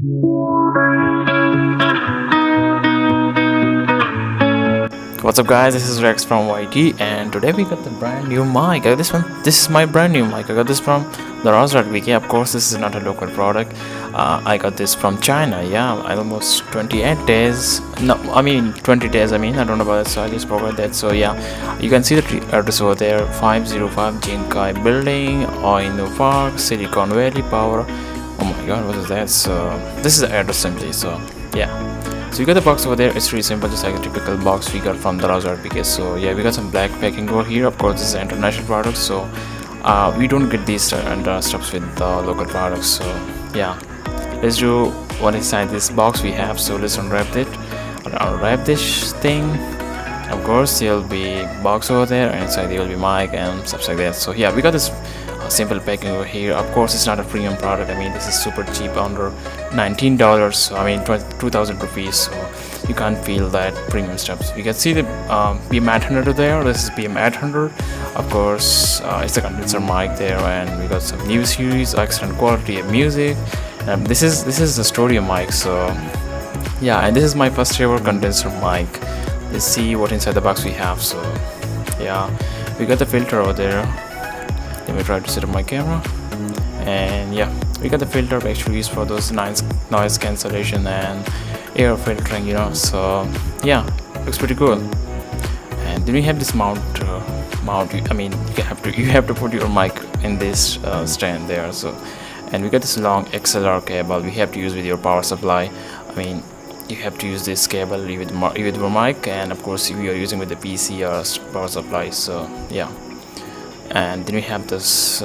What's up guys, this is Rex from YT and today we got the brand new mic. This is my brand new mic. I got this from Daraz.pk. Of course this is not a local product. I got this from China. Yeah, almost 28 days. No, I mean 20 days. I don't know about that, so I just forgot that. So yeah, you can see the address over there, 505 Jinkai Building, Oino Park, Silicon Valley Power. Oh my god, what is that? So this is the address simply. So yeah, so you got the box over there. It's really simple, just like a typical box we got from Daraz.pk. So yeah, we got some black packing over here. Of course this is an international product, so we don't get these stuffs with local products. So yeah, let's do what inside this box we have. So let's unwrap this thing. Of course there will be box over there, and inside there will be mic and stuff like that. So yeah, we got this simple packing over here. Of course it's not a premium product. This is super cheap, under $19. So 2,000 rupees, so you can't feel that premium stuff. You can see the BM800 over there. This is BM800. Of course it's a condenser mic there, and we got some new series, excellent quality of music. This is the studio mic. So yeah, and this is my first ever condenser mic. Let's see what inside the box we have. So yeah, we got the filter over there. Let me try to set up my camera, and yeah, we got the filter we actually use for those noise cancellation and air filtering, so yeah, looks pretty cool. And then we have this mount. You have to put your mic in this stand there. So, and we got this long XLR cable we have to use with your power supply. You have to use this cable with your mic, and of course if you are using with the PC or power supply. So yeah, and then we have this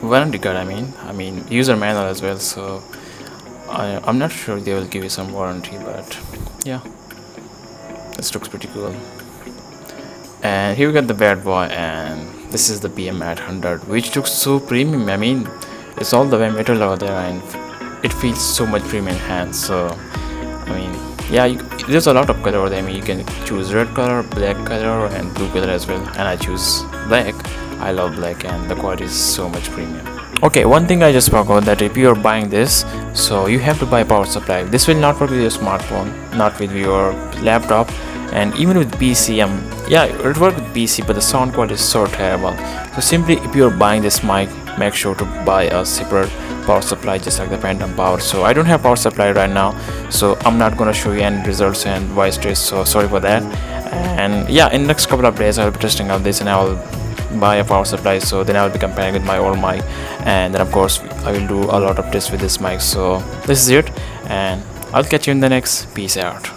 warranty card. User manual as well. So I'm not sure they will give you some warranty, but yeah, this looks pretty cool. And here we got the bad boy, and this is the BM800, which looks so premium. It's all the way metal over there, and it feels so much premium in hands. So yeah, there's a lot of color over there. You can choose red color, black color, and blue color as well, and I choose black. I love black, and the quality is so much premium. Okay, one thing I just forgot, that if you are buying this, so you have to buy power supply. This will not work with your smartphone, not with your laptop, and even with PC. Yeah, it works with PC, but the sound quality is so terrible. So simply, if you are buying this mic, make sure to buy a separate power supply, just like the Phantom Power. So I don't have power supply right now, so I'm not gonna show you any results and voice test, so sorry for that. And yeah, in the next couple of days I'll be testing out this, and I will buy a power supply. So then I'll be comparing with my old mic, and then of course I will do a lot of tests with this mic. So this is it, and I'll catch you in the next. Peace out.